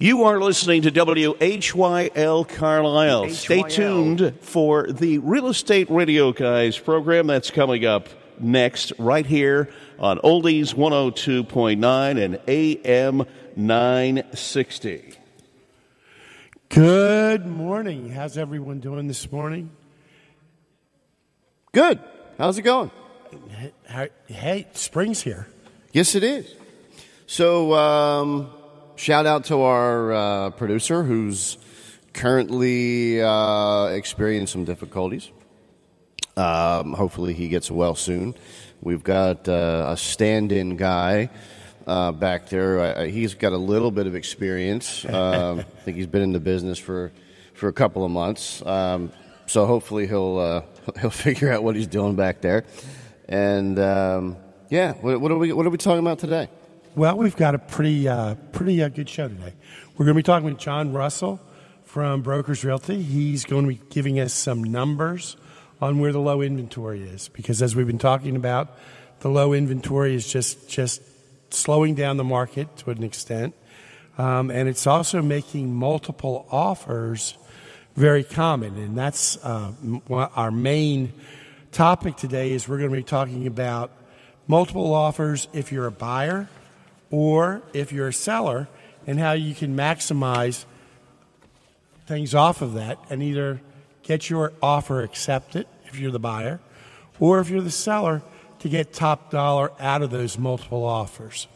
You are listening to WHYL Carlisle. Stay tuned for the Real Estate Radio Guys program that's coming up next right here on Oldies 102.9 and AM 960. Good morning. How's everyone doing this morning? Good. How's it going? Hey, spring's here. Yes, it is. So, shout out to our producer who's currently experiencing some difficulties. Hopefully he gets well soon. We've got a stand-in guy back there. He's got a little bit of experience. I think he's been in the business for a couple of months. So hopefully he'll figure out what he's doing back there. And what are we talking about today? Well, we've got a pretty good show today. We're going to be talking with John Russell from Brokers Realty. He's going to be giving us some numbers on where the low inventory is, because as we've been talking about, the low inventory is just slowing down the market to an extent, and it's also making multiple offers very common. And that's our main topic today. Is we're going to be talking about multiple offers if you're a buyer or if you're a seller, and how you can maximize things off of that and either get your offer accepted if you're the buyer, or if you're the seller, to get top dollar out of those multiple offers.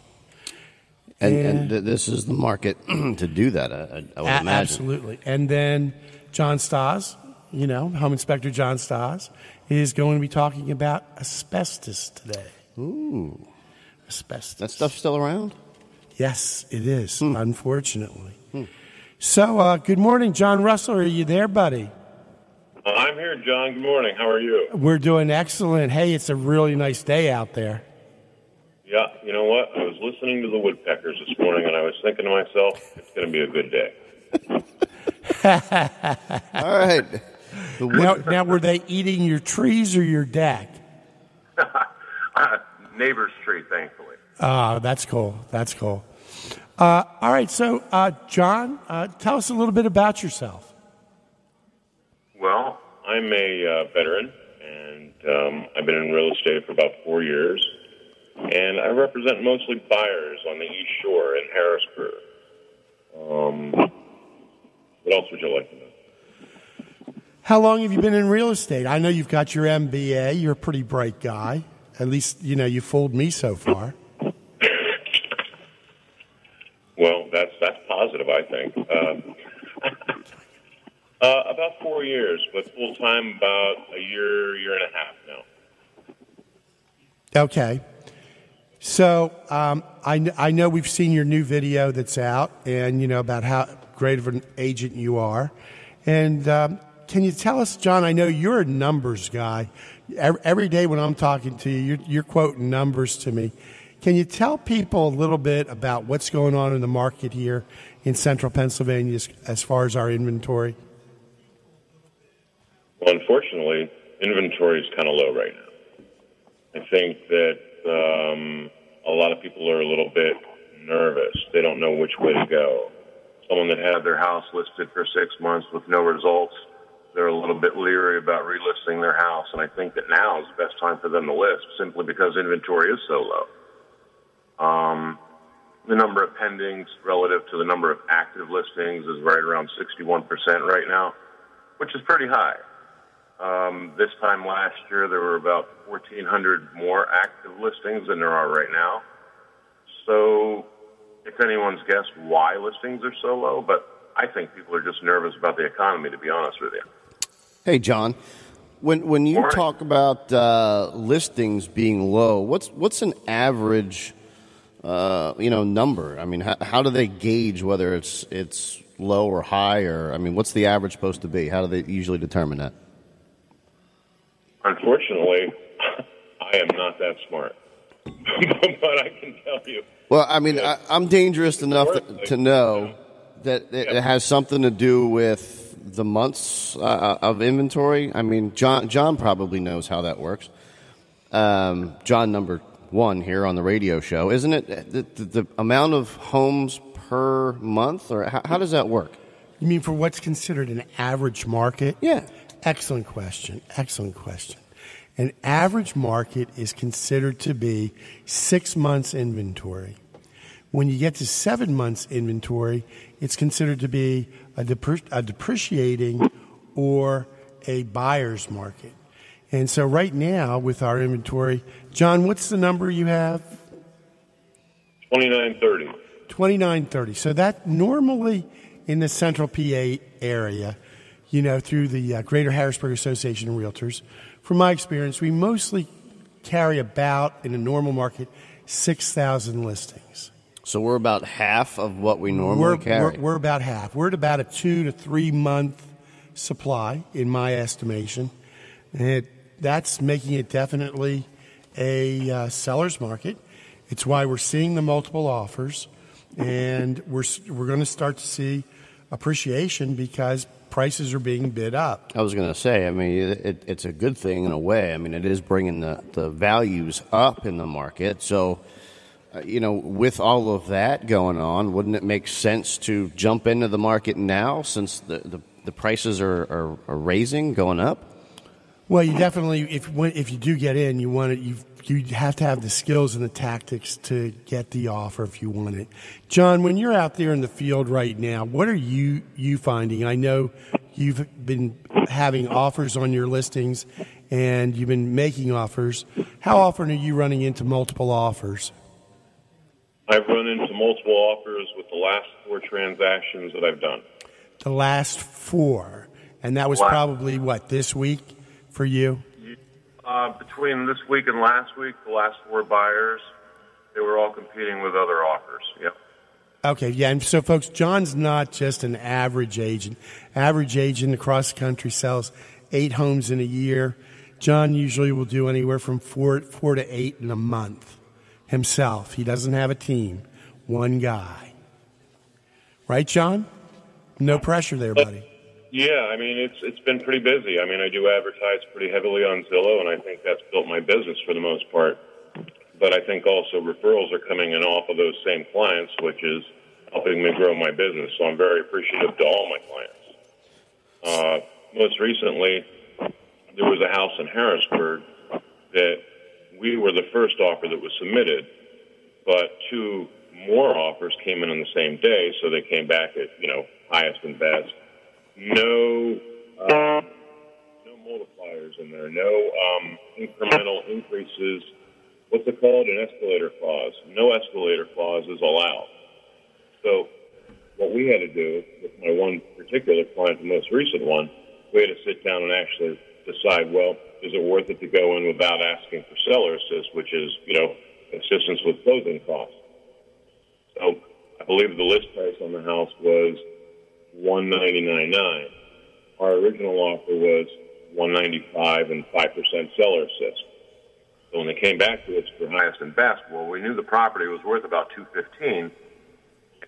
And this is the market to do that, I would imagine. Absolutely. And then John Stas, Home Inspector John Stas, is going to be talking about asbestos today. Ooh. Asbestos. That stuff's still around? Yes, it is, unfortunately. So, good morning, John Russell. Are you there, buddy? I'm here, John. Good morning. How are you? We're doing excellent. Hey, it's a really nice day out there. Yeah, you know what? I was listening to the woodpeckers this morning, and I was thinking to myself, it's going to be a good day. All right. Now, were they eating your trees or your deck? Neighbor's tree, thankfully. That's cool. That's cool. All right, so, John, tell us a little bit about yourself. Well, I'm a veteran, and I've been in real estate for about 4 years, and I represent mostly buyers on the East Shore in Harrisburg. What else would you like to know? How long have you been in real estate? I know you've got your MBA. You're a pretty bright guy. At least, you fooled me so far. Well, that's positive, I think. About 4 years, but full-time about a year and a half now. Okay. So I know we've seen your new video that's out, and, about how great of an agent you are. And can you tell us, John, I know you're a numbers guy. Every day when I'm talking to you, you're quoting numbers to me. Can you tell people a little bit about what's going on in the market here in central Pennsylvania as far as our inventory? Well, unfortunately, inventory is kind of low right now. I think that a lot of people are a little bit nervous. They don't know which way to go. Someone that had their house listed for 6 months with no results, they're a little bit leery about relisting their house, and I think that now is the best time for them to list, simply because inventory is so low. The number of pendings relative to the number of active listings is right around 61% right now, which is pretty high. This time last year, there were about 1,400 more active listings than there are right now. So it's anyone's guess why listings are so low, but I think people are just nervous about the economy, to be honest with you. Hey, John, when you talk about listings being low, what's an average number? I mean, how do they gauge whether it's low or high, or what's the average supposed to be? How do they usually determine that? Unfortunately, I am not that smart, but I can tell you. Well, I'm dangerous enough to know that it has something to do with the months of inventory. John probably knows how that works. John, number one here on the radio show, isn't it? The amount of homes per month, or how does that work? You mean for what's considered an average market? Yeah. Excellent question. Excellent question. An average market is considered to be 6 months inventory. When you get to 7 months inventory, it's considered to be a depreciating or a buyer's market. And so right now with our inventory, John, what's the number you have? 2930. 2930. So that normally in the central PA area, through the Greater Harrisburg Association of Realtors, from my experience, we mostly carry about, in a normal market, 6,000 listings. So we're about half of what we normally carry. We're about half. We're at about a 2 to 3 month supply, in my estimation. And that's making it definitely a seller's market. It's why we're seeing the multiple offers, and we're going to start to see appreciation because prices are being bid up. I was going to say, I mean, it's a good thing in a way. I mean, it is bringing the values up in the market. So, with all of that going on, wouldn't it make sense to jump into the market now since the prices are raising, going up? Well, you definitely, if you do get in, you have to have the skills and the tactics to get the offer if you want it. John, when you're out there in the field right now, what are you finding? I know you've been having offers on your listings and you've been making offers. How often are you running into multiple offers? I've run into multiple offers with the last 4 transactions that I've done. The last 4. And that was probably, this week for you? Between this week and last week, the last 4 buyers, they were all competing with other offers. Yep. Okay, yeah, and so folks, John's not just an average agent. Average agent across the country sells 8 homes in a year. John usually will do anywhere from 4 to 8 in a month himself. He doesn't have a team, one guy. Right, John? No pressure there, buddy. Yeah, I mean, it's been pretty busy. I mean, I do advertise pretty heavily on Zillow, and I think that's built my business for the most part. But I think also referrals are coming in off of those same clients, which is helping me grow my business. So I'm very appreciative to all my clients. Most recently, there was a house in Harrisburg that we were the first offer that was submitted, but 2 more offers came in on the same day, so they came back at, highest and best. No multipliers in there. No incremental increases. What's it called? An escalator clause. No escalator clause is allowed. So what we had to do with my one particular client, the most recent one, we had to sit down and actually decide, well, is it worth it to go in without asking for seller assist, which is, assistance with closing costs. So I believe the list price on the house was $199.9. Our original offer was $195 and 5% seller assist. So when they came back to us for highest and best, well, we knew the property was worth about $215,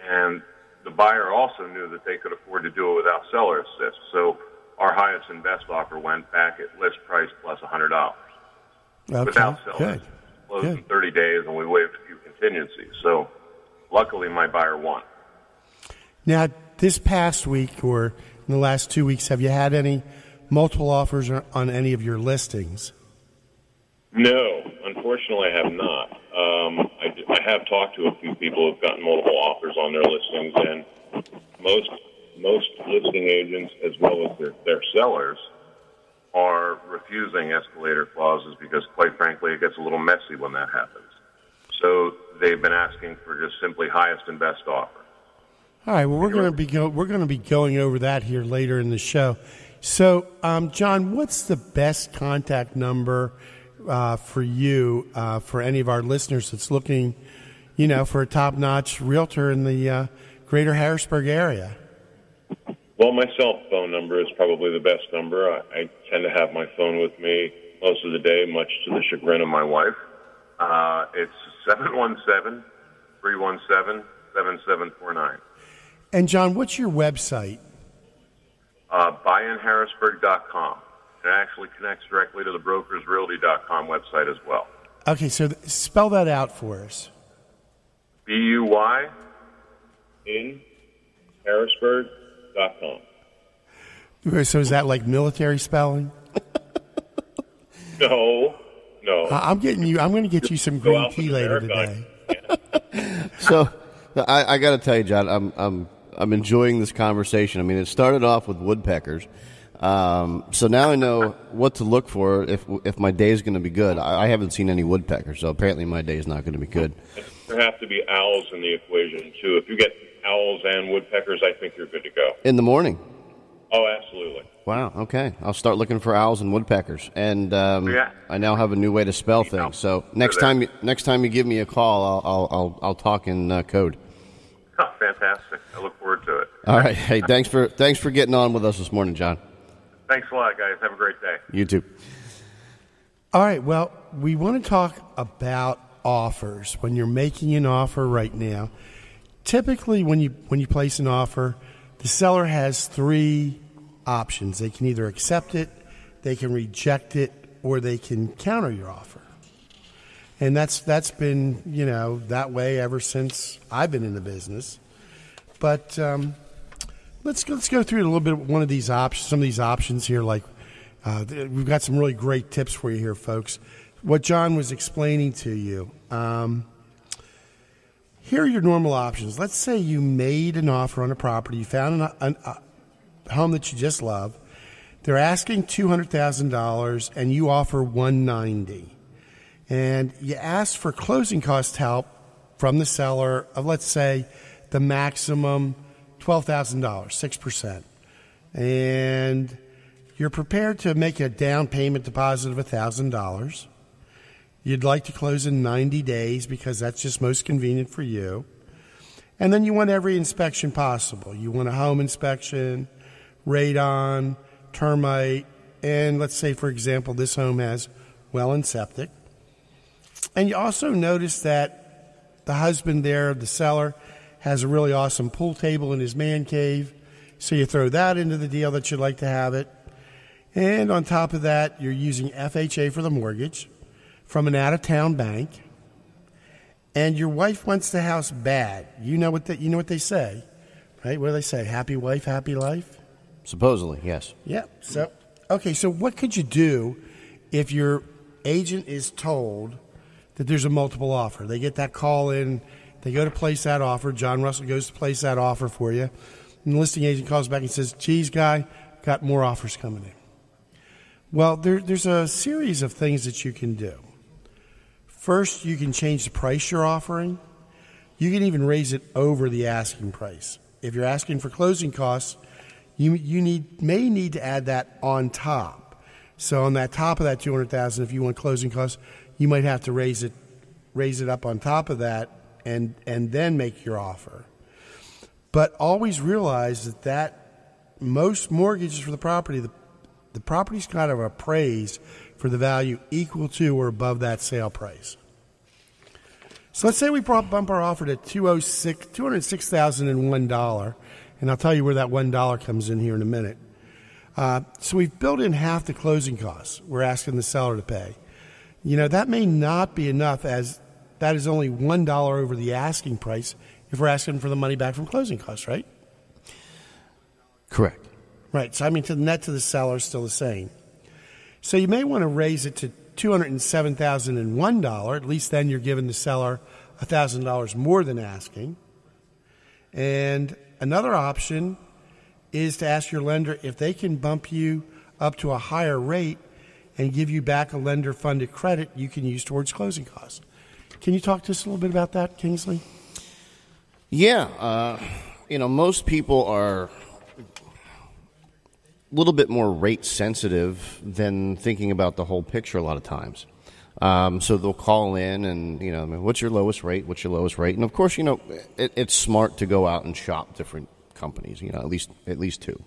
and the buyer also knew that they could afford to do it without seller assist. So our highest and best offer went back at list price plus $100 without seller assist. Closed in 30 days, and we waived a few contingencies. So luckily, my buyer won. Now, this past week or in the last 2 weeks, have you had any multiple offers on any of your listings? No, unfortunately, I have not. I have talked to a few people who've gotten multiple offers on their listings, and most listing agents, as well as their sellers, are refusing escalator clauses because, quite frankly, it gets a little messy when that happens. So they've been asking for just simply highest and best offer. All right. Well, we're going to be going over that here later in the show. So, John, what's the best contact number for you for any of our listeners that's looking, for a top-notch realtor in the Greater Harrisburg area? Well, my cell phone number is probably the best number. I tend to have my phone with me most of the day, much to the chagrin of my wife. It's 717-317-7749. And, John, what's your website? Buyinharrisburg.com. It actually connects directly to the brokersrealty.com website as well. Okay, so spell that out for us. BUYINHARRISBURG. in Harrisburg.com. So is that like military spelling? No. I'm going to get you some green tea later today. So I got to tell you, John, I'm enjoying this conversation. I mean, it started off with woodpeckers. So now I know what to look for if my day is going to be good. I haven't seen any woodpeckers, so apparently my day is not going to be good. There have to be owls in the equation, too. If you get owls and woodpeckers, I think you're good to go. In the morning? Oh, absolutely. Wow, okay. I'll start looking for owls and woodpeckers. And I now have a new way to spell things. So next time you give me a call, I'll talk in code. Oh, fantastic. I look forward to it. All right. Hey, thanks for getting on with us this morning, John. Thanks a lot, guys. Have a great day. You too. All right. Well, we want to talk about offers. When you're making an offer right now, typically when you place an offer, the seller has three options. They can either accept it, they can reject it, or they can counter your offer. And that's been, that way ever since I've been in the business. But let's go through a little bit one of these options, some of these options here. Like we've got some really great tips for you here, folks. What John was explaining to you. Here are your normal options. Let's say you made an offer on a property. You found a home that you just love. They're asking $200,000, and you offer $190,000. And you ask for closing cost help from the seller of, let's say, the maximum $12,000, 6%. And you're prepared to make a down payment deposit of $1,000. You'd like to close in 90 days because that's just most convenient for you. And then you want every inspection possible. You want a home inspection, radon, termite, and let's say, for example, this home has well and septic. And you also notice that the husband there, the seller, has a really awesome pool table in his man cave. So you throw that into the deal that you'd like to have it. And on top of that, you're using FHA for the mortgage from an out-of-town bank, and your wife wants the house bad. You know what they say, right? What do they say? Happy wife, happy life? Supposedly, yes. Yeah. So what could you do if your agent is told that there's a multiple offer? They get that call in, they go to place that offer. John Russell goes to place that offer for you, and the listing agent calls back and says, geez, guy, got more offers coming in. Well, there's a series of things that you can do. First, you can change the price you're offering. You can even raise it over the asking price. If you're asking for closing costs, you may need to add that on top. So on that top of that $200,000, if you want closing costs, you might have to raise it up on top of that and then make your offer. But always realize that most mortgages for the property, the property's kind of appraised for the value equal to or above that sale price. So let's say we bump our offer to $206,001, and I'll tell you where that $1 comes in here in a minute. So we've built in half the closing costs we're asking the seller to pay. That may not be enough, as that is only $1 over the asking price if we're asking for the money back from closing costs, right? Correct. Right. So, the net to the seller is still the same. So you may want to raise it to $207,001. At least then you're giving the seller $1,000 more than asking. And another option is to ask your lender if they can bump you up to a higher rate and give you back a lender-funded credit you can use towards closing costs. Can you talk to us a little bit about that, Kingsley? Yeah. Most people are a little bit more rate sensitive than thinking about the whole picture a lot of times. So they'll call in and, what's your lowest rate? What's your lowest rate? And of course, it's smart to go out and shop different companies, at least two.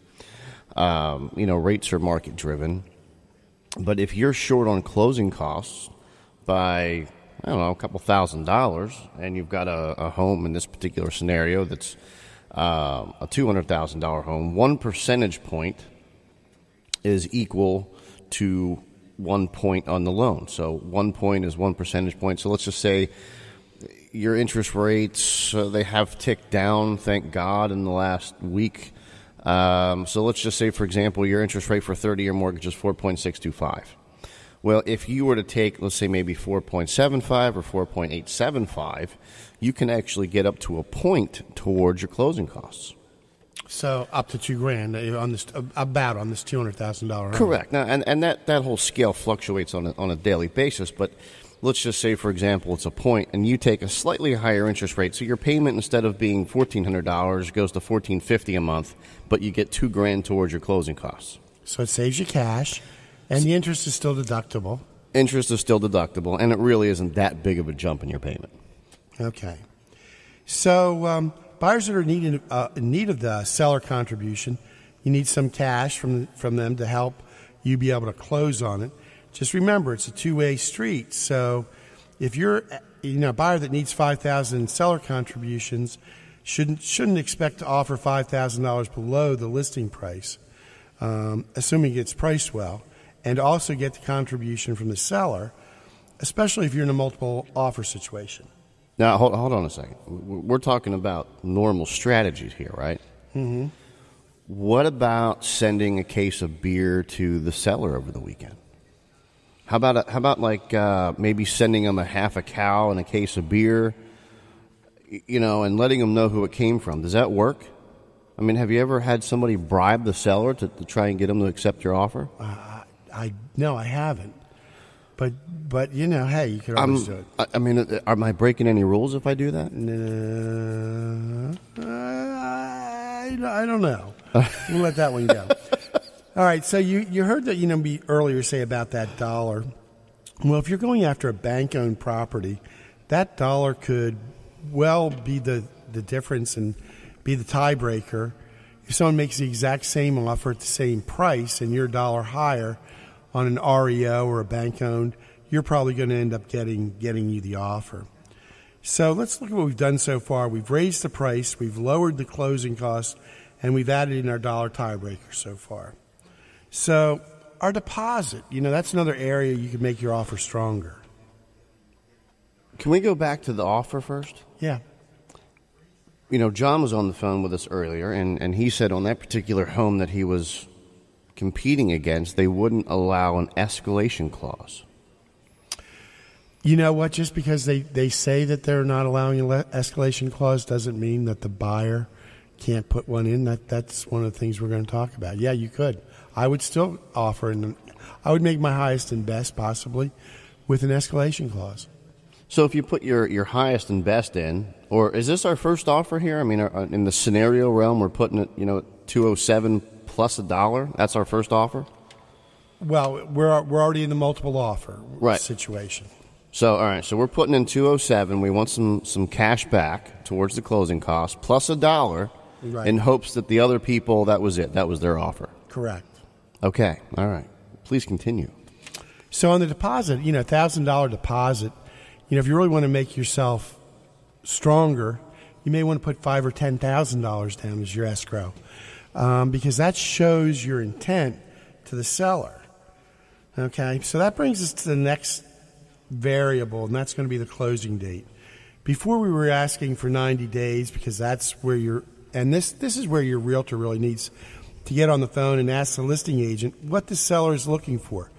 Rates are market driven. But if you're short on closing costs by, a couple $1,000, and you've got a home in this particular scenario that's a $200,000 home, 1 percentage point is equal to 1 point on the loan. So 1 point is 1 percentage point. So let's just say your interest rates, they have ticked down, thank God, in the last week. So let's just say, for example, your interest rate for 30-year mortgage is 4.625. Well, if you were to take, let's say, maybe 4.75 or 4.875, you can actually get up to a point towards your closing costs. So up to $2,000 on this $200,000 home. Correct. Now, and that whole scale fluctuates on a daily basis, but let's just say, for example, it's a point, and you take a slightly higher interest rate, so your payment, instead of being $1,400, goes to $1,450 a month, but you get $2,000 towards your closing costs. So it saves you cash, and the interest is still deductible. Interest is still deductible, and it really isn't that big of a jump in your payment. Okay. So buyers that are in need of the seller contribution, you need some cash from them to help you be able to close on it. Just remember, it's a two-way street. So if you're a buyer that needs $5,000 in seller contributions, shouldn't expect to offer $5,000 below the listing price, assuming it's priced well, and also get the contribution from the seller, especially if you're in a multiple offer situation. Now, hold on a second. We're talking about normal strategies here, right? Mm-hmm. What about sending a case of beer to the seller over the weekend? How about maybe sending them a half a cow and a case of beer, and letting them know who it came from? Does that work? I mean, have you ever had somebody bribe the seller to try and get them to accept your offer? No, I haven't. But hey, you could always do it. I mean, am I breaking any rules if I do that? I don't know. We'll let that one go. All right, so you heard that me earlier say about that dollar. Well, if you're going after a bank-owned property, that dollar could well be the difference and be the tiebreaker. If someone makes the exact same offer at the same price and you're a dollar higher on an REO or a bank-owned, you're probably going to end up getting you the offer. So let's look at what we've done so far. We've raised the price, we've lowered the closing costs, and we've added in our dollar tiebreaker so far. So our deposit, that's another area you can make your offer stronger. Can we go back to the offer first? Yeah. John was on the phone with us earlier, and he said on that particular home that he was competing against, they wouldn't allow an escalation clause. You know what? Just because they say that they're not allowing an escalation clause doesn't mean that the buyer can't put one in. That's one of the things we're going to talk about. Yeah, you could. I would still offer, and I would make my highest and best possibly with an escalation clause. So if you put your highest and best in, or is this our first offer here? I mean, in the scenario realm, we're putting it, $207 plus $1. That's our first offer. Well, we're already in the multiple offer situation. So all right, so we're putting in $207. We want some cash back towards the closing cost plus $1, in hopes that the other people, that was it. That was their offer. Correct. Okay. All right. Please continue. So on the deposit, $1,000 deposit. If you really want to make yourself stronger, you may want to put $5,000 or $10,000 down as your escrow, because that shows your intent to the seller. Okay, so that brings us to the next variable, and that's going to be the closing date. Before we were asking for 90 days because that's where this is where your realtor really needs to get on the phone and ask the listing agent what the seller is looking for.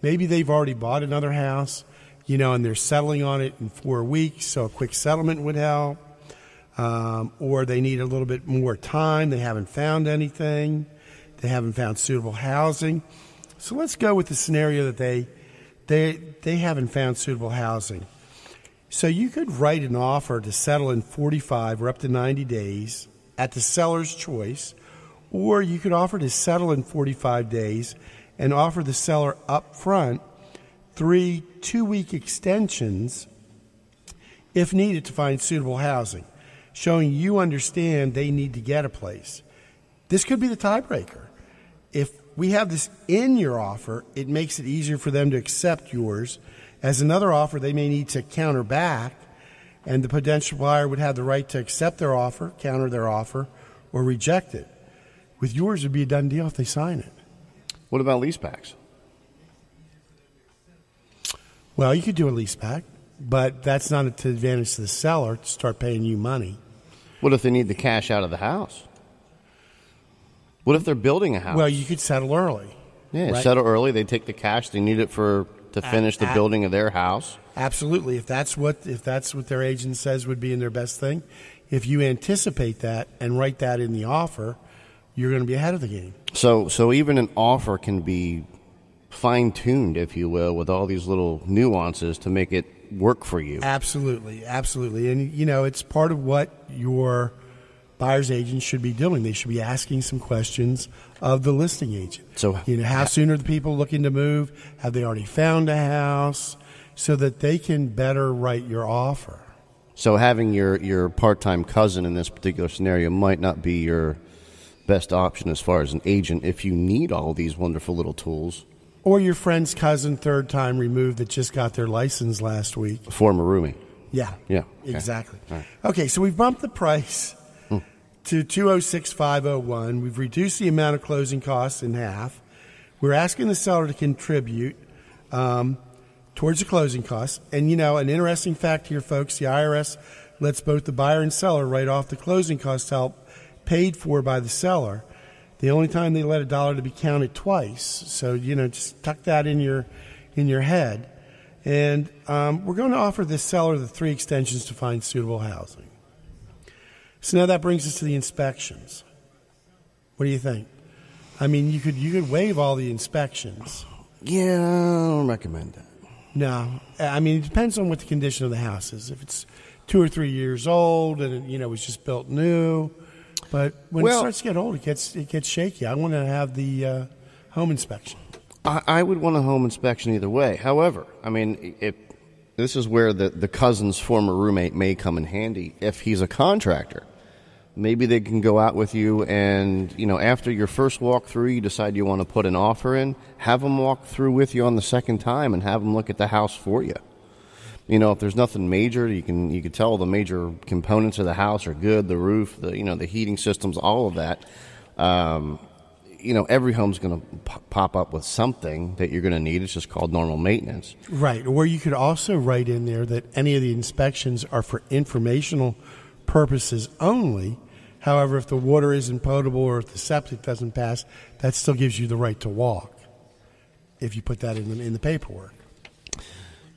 Maybe they've already bought another house, and they're settling on it in 4 weeks, so a quick settlement would help. Or they need a little bit more time. They haven't found anything. They haven't found suitable housing. So let's go with the scenario that they haven't found suitable housing. So you could write an offer to settle in 45 or up to 90 days at the seller's choice, or you could offer to settle in 45 days and offer the seller up front 3 2-week extensions if needed to find suitable housing, showing you understand they need to get a place. This could be the tiebreaker. If we have this in your offer, it makes it easier for them to accept yours. As another offer, they may need to counter back, and the potential buyer would have the right to accept their offer, counter their offer, or reject it. With yours, it would be a done deal if they sign it. What about leasebacks? Well, you could do a leaseback. But that's not to advantage to the seller to start paying you money. What if they need the cash out of the house? What if they're building a house? Well, you could settle early. Yeah, right? settle early. They take the cash. They need it to finish the building of their house. Absolutely. If that's what their agent says would be in their best thing, if you anticipate that and write that in the offer, you're going to be ahead of the game. So even an offer can be fine-tuned, if you will, with all these little nuances to make it work for you. Absolutely. And, it's part of what your buyer's agent should be doing. They should be asking some questions of the listing agent. So, how soon are the people looking to move? Have they already found a house? So that they can better write your offer. So having your part-time cousin in this particular scenario might not be your best option as far as an agent if you need all these wonderful little tools. Or your friend's cousin, third time removed, that just got their license last week. Former roomie. Yeah. Okay. Exactly. Right. Okay, so we've bumped the price to $206,501. We've reduced the amount of closing costs in half. We're asking the seller to contribute towards the closing costs. And, an interesting fact here, folks, the IRS lets both the buyer and seller write off the closing costs help paid for by the seller. The only time they let $1 to be counted twice. So, just tuck that in your head. And we're going to offer the seller the 3 extensions to find suitable housing. So now that brings us to the inspections. What do you think? I mean, you could waive all the inspections. Yeah, I don't recommend that. No. I mean, it depends on what the condition of the house is. If it's 2 or 3 years old and it was just built new. But when it starts to get old, it gets shaky. I want to have the home inspection. I would want a home inspection either way. However, I mean, this is where the cousin's former roommate may come in handy. If he's a contractor, maybe they can go out with you and, after your first walkthrough, you decide you want to put an offer in, have them walk through with you on the second time and have them look at the house for you. If there's nothing major, you can tell the major components of the house are good, the roof, the heating systems, all of that. Every home's going to pop up with something that you're going to need. It's just called normal maintenance. Right. Or you could also write in there that any of the inspections are for informational purposes only. However, if the water isn't potable or if the septic doesn't pass, that still gives you the right to walk if you put that in the paperwork.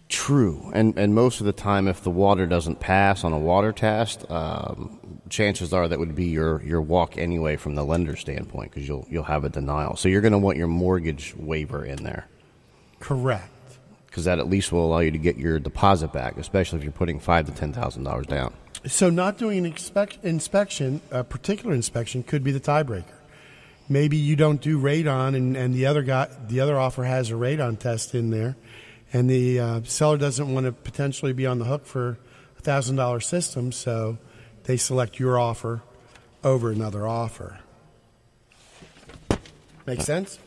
True. And most of the time, if the water doesn't pass on a water test, chances are that would be your walk anyway from the lender's standpoint because you'll have a denial. So you're going to want your mortgage waiver in there. Correct. Because that at least will allow you to get your deposit back, especially if you're putting $5,000 to $10,000 down. So not doing an inspection, a particular inspection, could be the tiebreaker. Maybe you don't do radon, and the other offer has a radon test in there, and the seller doesn't want to potentially be on the hook for a $1,000 system, so they select your offer over another offer. Make sense?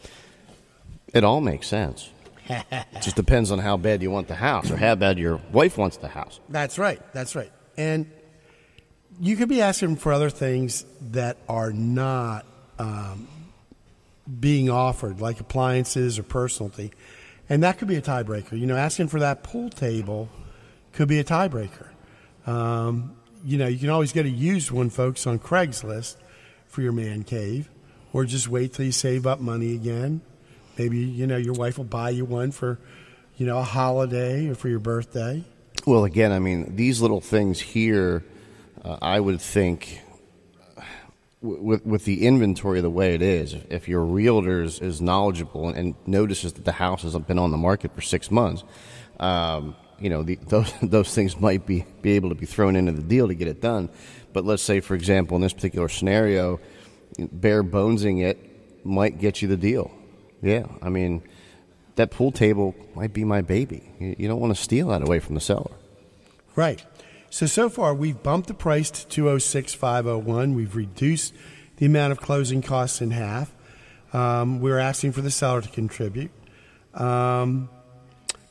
It all makes sense. It just depends on how bad you want the house or how bad your wife wants the house. That's right. And you could be asking for other things that are not being offered, like appliances or personality. And that could be a tiebreaker. Asking for that pool table could be a tiebreaker. You can always get a used one, folks, on Craigslist for your man cave, or just wait till you save up money again. Maybe, your wife will buy you one for, a holiday or for your birthday. Well, again, I mean, these little things here, I would think, with the inventory the way it is, if your realtor is knowledgeable and notices that the house hasn't been on the market for 6 months, those things might be able to be thrown into the deal to get it done. But let's say, for example, in this particular scenario, bare bonesing it might get you the deal. Yeah, I mean, that pool table might be my baby. You don't want to steal that away from the seller. Right. So far, we've bumped the price to $206,501. We've reduced the amount of closing costs in half. We're asking for the seller to contribute. We're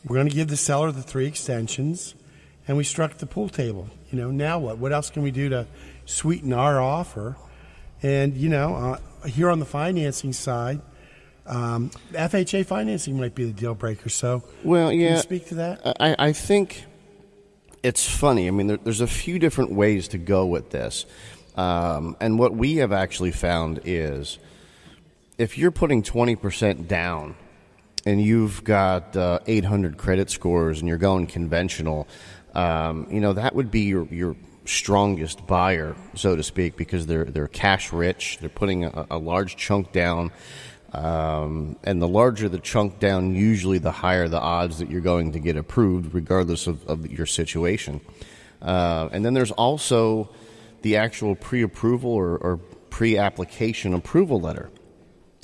going to give the seller the 3 extensions, and we struck the pool table. Now what? What else can we do to sweeten our offer? And, here on the financing side, FHA financing might be the deal breaker. So, well, yeah, can you speak to that? I think it's funny. I mean, there's a few different ways to go with this. And what we have actually found is if you're putting 20% down and you've got 800 credit scores and you're going conventional, that would be your strongest buyer, so to speak, because they're cash rich. They're putting a large chunk down. And the larger the chunk down, usually the higher the odds that you're going to get approved, regardless of your situation. And then there's also the actual pre-approval or pre-application approval letter.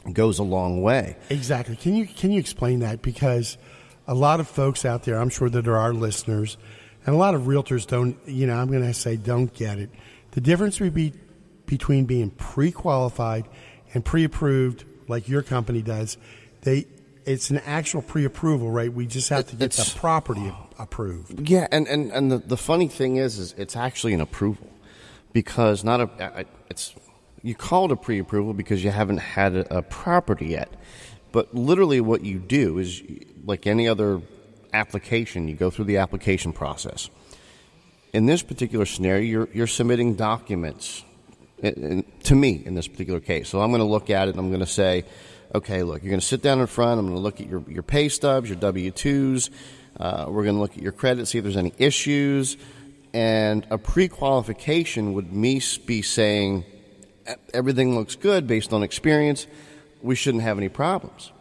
It goes a long way. Exactly. Can you explain that? Because a lot of folks out there, I'm sure that there are listeners, and a lot of realtors don't, I'm going to say don't get it. The difference would be between being pre-qualified and pre-approved, like your company does. It's an actual pre-approval, right? We just have to get the property approved. Yeah, and the funny thing is it's actually an approval, because you call it a pre-approval because you haven't had a property yet. But literally what you do is, like any other application, you go through the application process. In this particular scenario, you're submitting documents to me in this particular case. So I'm going to look at it and I'm going to say, okay, look, you're going to sit down in front. I'm going to look at your pay stubs, your W-2s. We're going to look at your credit, see if there's any issues. And a pre-qualification would be saying everything looks good based on experience. We shouldn't have any problems.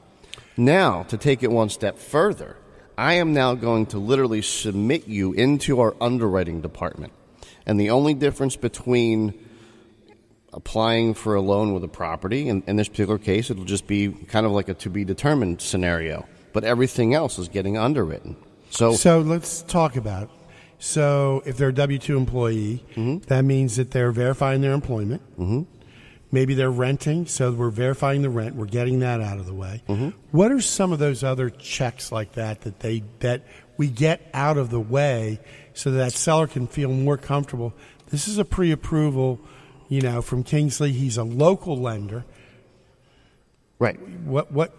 Now, to take it one step further, I am now going to literally submit you into our underwriting department. And the only difference between applying for a loan with a property, in this particular case, it'll just be kind of like a to-be-determined scenario. But everything else is getting underwritten. So let's talk about it. So if they're a W-2 employee, that means that they're verifying their employment. Maybe they're renting, so we're verifying the rent. We're getting that out of the way. What are some of those other checks like that we get out of the way so that seller can feel more comfortable? This is a pre-approval, from Kingsley. He's a local lender. Right. What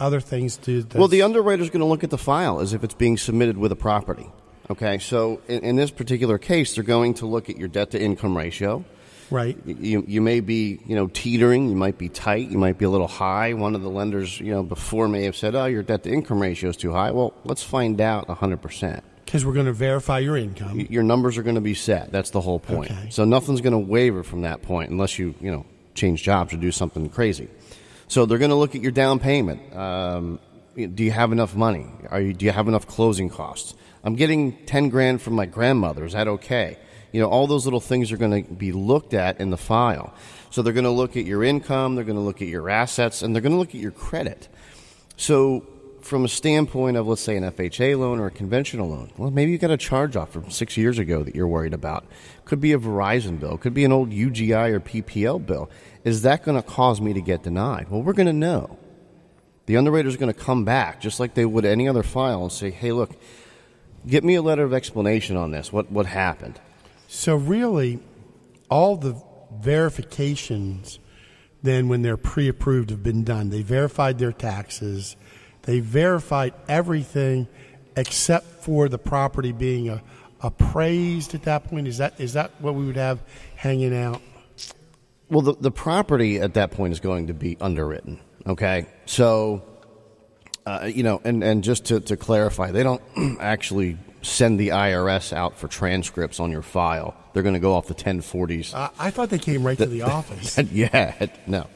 other things do? Well, the underwriter's going to look at the file as if it's being submitted with a property. Okay, so in this particular case, they're going to look at your debt-to-income ratio. Right. You may be, teetering. You might be tight. You might be a little high. One of the lenders, before may have said, your debt-to-income ratio is too high. Well, let's find out 100%. Because we're going to verify your income. Your numbers are going to be set. That's the whole point. Okay. So nothing's going to waver from that point unless you, change jobs or do something crazy. So they're going to look at your down payment. Do you have enough money? Do you have enough closing costs? I'm getting $10,000 from my grandmother. Is that okay? All those little things are going to be looked at in the file. So they're going to look at your income, they're going to look at your assets, and they're going to look at your credit. So from a standpoint of, let's say, an FHA loan or a conventional loan, well, maybe you got a charge-off from 6 years ago that you're worried about. Could be a Verizon bill. Could be an old UGI or PPL bill. Is that going to cause me to get denied? Well, we're going to know. The underwriter's going to come back, just like they would any other file, and say, hey, look, get me a letter of explanation on this. What happened? So really, all the verifications then when they're pre-approved have been done. They verified their taxes. They verified everything except for the property being appraised at that point. Is that what we would have hanging out? Well, the property at that point is going to be underwritten, okay? So, and just to clarify, they don't actually send the IRS out for transcripts on your file. They're going to go off the 1040s. I thought they came right to the office. Yeah, no.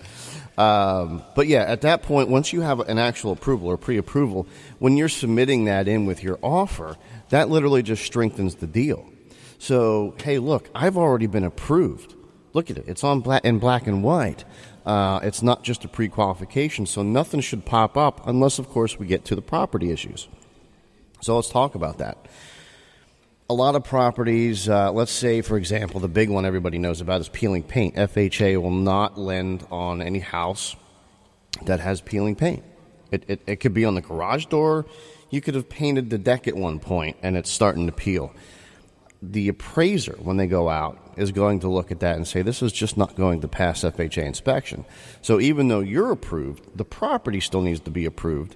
But yeah, at that point, once you have an actual approval or pre-approval, when you're submitting that in with your offer, that literally just strengthens the deal. So, hey, look, I've already been approved. Look at it. It's in black and white. It's not just a pre-qualification, so nothing should pop up unless, of course, we get to the property issues. So let's talk about that. A lot of properties, let's say, for example, the big one everybody knows about is peeling paint. FHA will not lend on any house that has peeling paint. It could be on the garage door. You could have painted the deck at one point, and it's starting to peel. The appraiser, when they go out, is going to look at that and say, this is just not going to pass FHA inspection. So even though you're approved, the property still needs to be approved,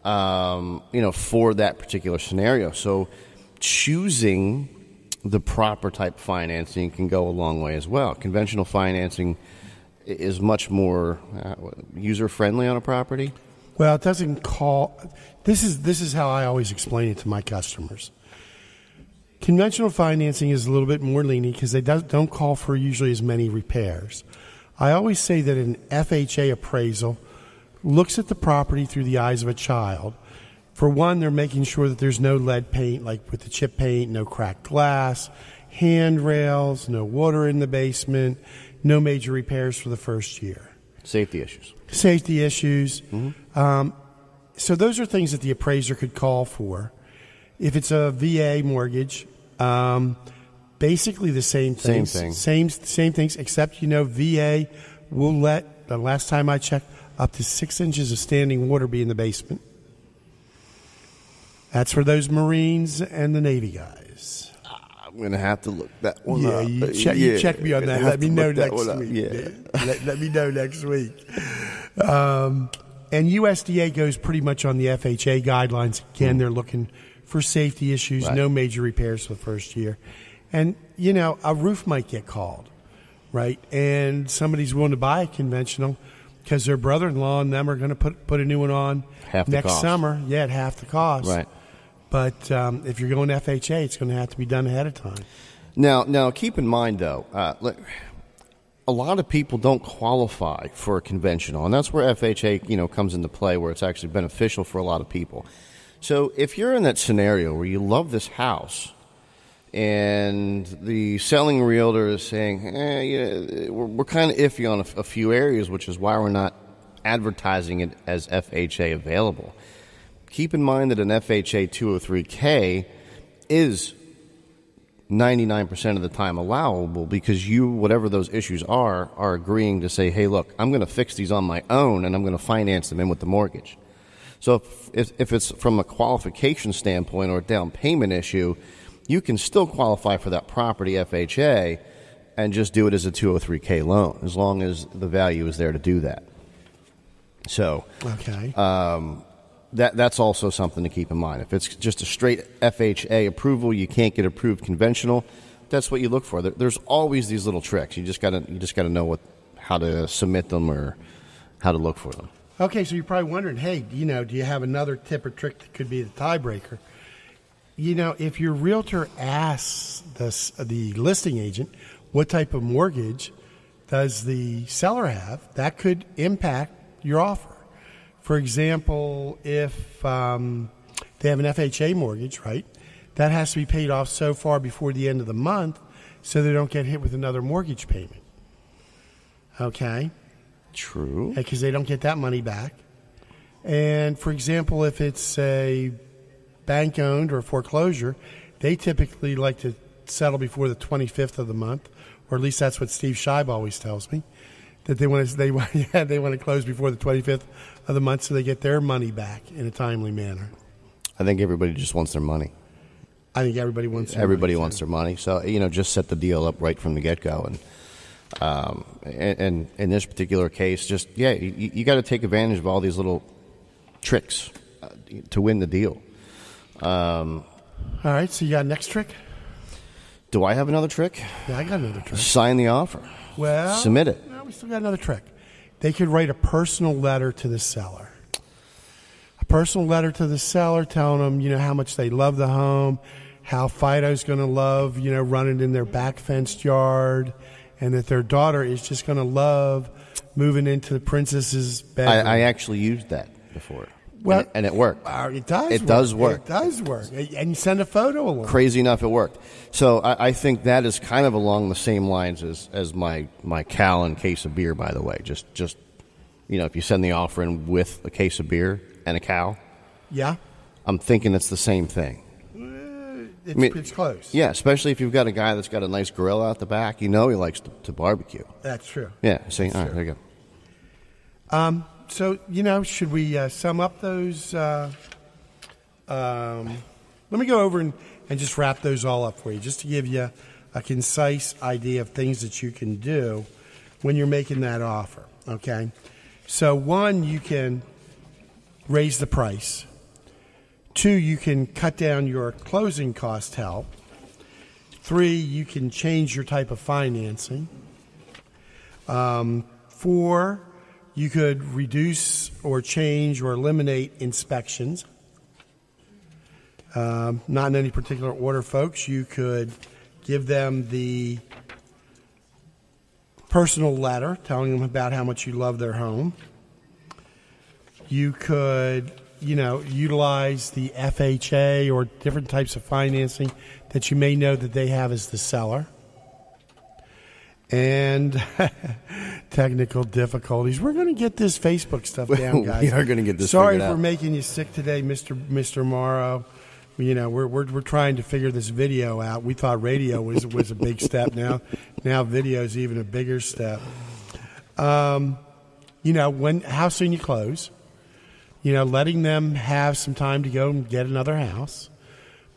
for that particular scenario. So choosing the proper type of financing can go a long way as well. Conventional financing is much more user-friendly on a property. Well, it doesn't call. This is how I always explain it to my customers. Conventional financing is a little bit more lenient because they don't call for usually as many repairs. I always say that an FHA appraisal looks at the property through the eyes of a child. For one, they're making sure that there's no lead paint, like with the chip paint, no cracked glass, handrails, no water in the basement, no major repairs for the first year. Safety issues. Mm-hmm. So those are things that the appraiser could call for. If it's a VA mortgage, basically the same things. Same things, except, VA will let, the last time I checked, up to 6 inches of standing water be in the basement. That's for those Marines and the Navy guys. I'm going to have to look that one up. You check me on that. Let me know next week. Yeah. Let me know next week. And USDA goes pretty much on the FHA guidelines. Again, they're looking for safety issues, right. No major repairs for the first year. And, a roof might get called, right? And somebody's willing to buy a conventional because their brother-in-law and them are going to put a new one on next summer. Yeah, at half the cost. Right. But if you're going FHA, it's going to have to be done ahead of time. Now keep in mind, though, a lot of people don't qualify for a conventional, and that's where FHA, comes into play, where it's actually beneficial for a lot of people. So if you're in that scenario where you love this house and the selling realtor is saying, we're kind of iffy on a few areas, which is why we're not advertising it as FHA available. Keep in mind that an FHA 203K is 99% of the time allowable because you, whatever those issues are agreeing to say, hey, look, I'm going to fix these on my own and I'm going to finance them in with the mortgage. So if it's from a qualification standpoint or a down payment issue, you can still qualify for that property FHA and just do it as a 203K loan as long as the value is there to do that. So okay. That's also something to keep in mind. If it's just a straight FHA approval, you can't get approved conventional. That's what you look for. There's always these little tricks. You just gotta know how to submit them or how to look for them. Okay, so you're probably wondering, hey, do you have another tip or trick that could be the tiebreaker? If your realtor asks the listing agent what type of mortgage does the seller have, that could impact your offer. For example, if they have an FHA mortgage, right, that has to be paid off so far before the end of the month so they don't get hit with another mortgage payment. Okay? True. Because they don't get that money back. And, for example, if it's a bank-owned or foreclosure, they typically like to settle before the 25th of the month, or at least that's what Steve Scheib always tells me, that they want to close before the 25th of the month so they get their money back in a timely manner. I think everybody just wants their money. I think everybody wants their money. So, just set the deal up right from the get-go. And in this particular case, you got to take advantage of all these little tricks to win the deal. All right, so you got a next trick? Do I have another trick? Yeah, I got another trick. Sign the offer. Well, submit it. No, we still got another trick. They could write a personal letter to the seller. A personal letter to the seller telling them, how much they love the home, how Fido's going to love, running in their back fenced yard, and that their daughter is just going to love moving into the princess's bedroom. I actually used that before. Well, and it worked. It does work. It does work. And you send a photo along. Crazy enough, it worked. So I think that is kind of along the same lines as my Cal and case of beer, by the way. Just if you send the offer in with a case of beer and a Cal. Yeah. I'm thinking it's the same thing. It's close. Yeah, especially if you've got a guy that's got a nice grill out the back. He likes to barbecue. That's true. Yeah. See, all right, there you go. So, should we sum up those? Let me go over and just wrap those all up for you, just to give you a concise idea of things that you can do when you're making that offer, okay? So, one, you can raise the price. 2, you can cut down your closing cost help. 3, you can change your type of financing. 4, you could reduce or change or eliminate inspections. Not in any particular order, folks. You could give them the personal letter telling them about how much you love their home. You could, utilize the FHA or different types of financing that you may know that they have as the seller. And technical difficulties. We're going to get this Facebook stuff down, guys. We are going to get this Sorry figured out. for making you sick today, Mr. Morrow. We're trying to figure this video out. We thought radio was a big step. Now video is even a bigger step. How soon you close. Letting them have some time to go and get another house.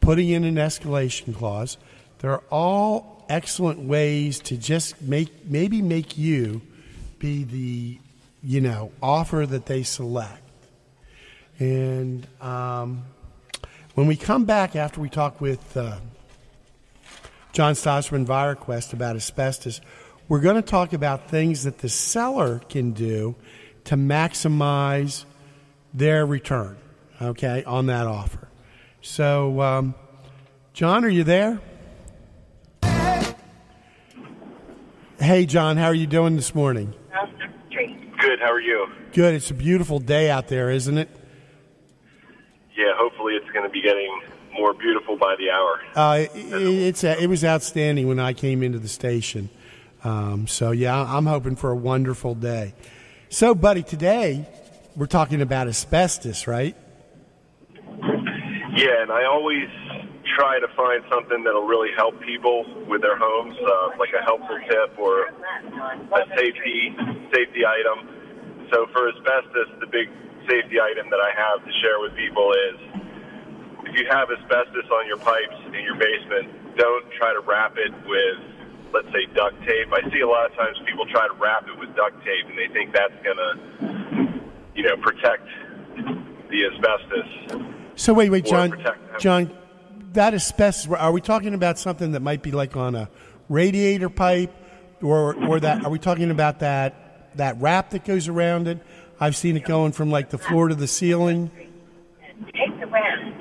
Putting in an escalation clause. They're all excellent ways to just maybe make you be the offer that they select. And when we come back after we talk with John Stossman ViraQuest about asbestos, we're going to talk about things that the seller can do to maximize their return, okay, on that offer. So, John, are you there? Hey, John, how are you doing this morning? Good, how are you? Good. It's a beautiful day out there, isn't it? Yeah, hopefully it's going to be getting more beautiful by the hour. It was outstanding when I came into the station. I'm hoping for a wonderful day. So, buddy, today we're talking about asbestos, right? Yeah, and I always try to find something that'll really help people with their homes, like a helpful tip or a safety item. So for asbestos, the big safety item that I have to share with people is if you have asbestos on your pipes in your basement, don't try to wrap it with, let's say, duct tape. I see a lot of times people try to wrap it with duct tape, and they think that's going to, protect the asbestos. So wait, John, that asbestos, are we talking about something that might be like on a radiator pipe, or that? Are we talking about that wrap that goes around it? I've seen it going from like the floor to the ceiling.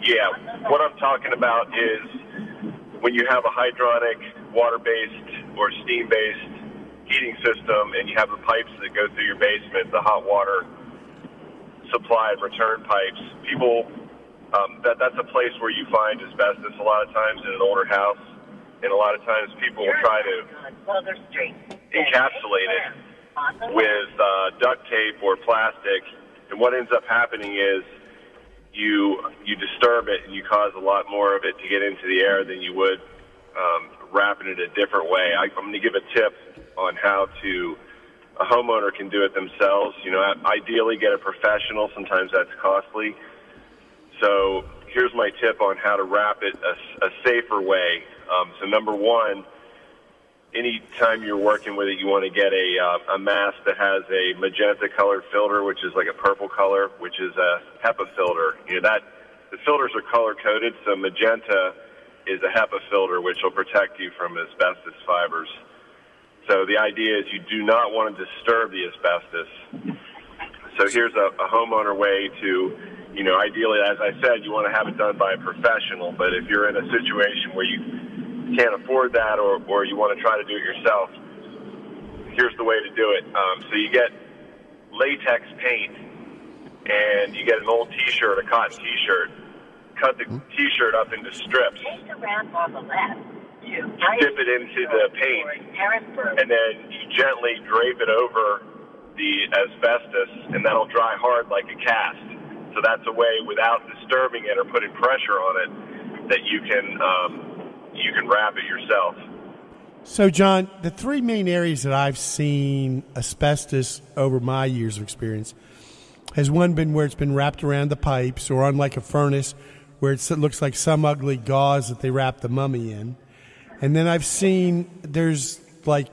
Yeah, what I'm talking about is when you have a hydronic, water-based or steam-based heating system, and you have the pipes that go through your basement, the hot water supply and return pipes. People, that's a place where you find asbestos a lot of times in an older house, and a lot of times people will try to encapsulate it with duct tape or plastic, and what ends up happening is you disturb it and you cause a lot more of it to get into the air than you would wrapping it a different way. I'm going to give a tip on how a homeowner can do it themselves. Ideally get a professional. Sometimes that's costly. So here's my tip on how to wrap it a safer way. So number one, anytime you're working with it, you want to get a mask that has a magenta-colored filter, which is like a purple color, which is a HEPA filter. The filters are color-coded, so magenta is a HEPA filter, which will protect you from asbestos fibers. So the idea is you do not want to disturb the asbestos. So here's a homeowner way to, ideally, as I said, you want to have it done by a professional, but if you're in a situation where you can't afford that or you want to try to do it yourself, here's the way to do it. So you get latex paint and you get an old T-shirt, a cotton T-shirt, cut the T-shirt up into strips, dip it into the paint, and then you gently drape it over the asbestos, and that'll dry hard like a cast. So that's a way, without disturbing it or putting pressure on it, that you can wrap it yourself. So, John, the three main areas that I've seen asbestos over my years of experience has one been where it's been wrapped around the pipes or on like a furnace where it looks like some ugly gauze that they wrap the mummy in. And then I've seen there's like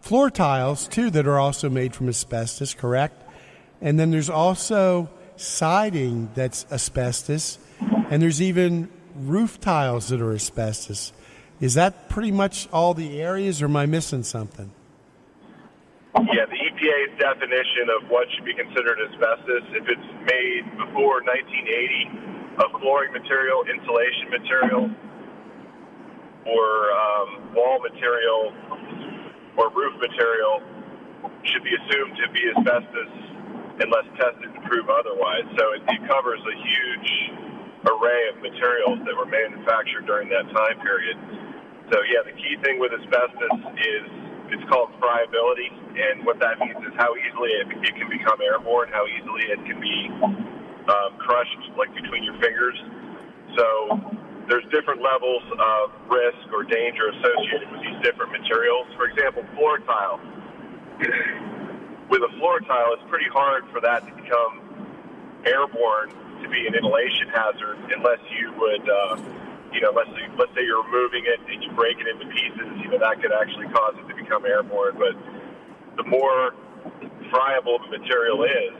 floor tiles, too, that are also made from asbestos, correct? And then there's also siding that's asbestos, and there's even roof tiles that are asbestos. Is that pretty much all the areas, or am I missing something? Yeah, the EPA's definition of what should be considered asbestos, if it's made before 1980, of flooring material, insulation material, or wall material, or roof material, should be assumed to be asbestos unless tested to prove otherwise. So it covers a huge array of materials that were manufactured during that time period. So yeah, the key thing with asbestos is it's called friability, and what that means is how easily it can become airborne, how easily it can be crushed, like between your fingers. So there's different levels of risk or danger associated with these different materials. For example, floor tile. With a floor tile, it's pretty hard for that to become airborne to be an inhalation hazard unless you would, let's say you're removing it and you break it into pieces, that could actually cause it to become airborne. But the more friable the material is,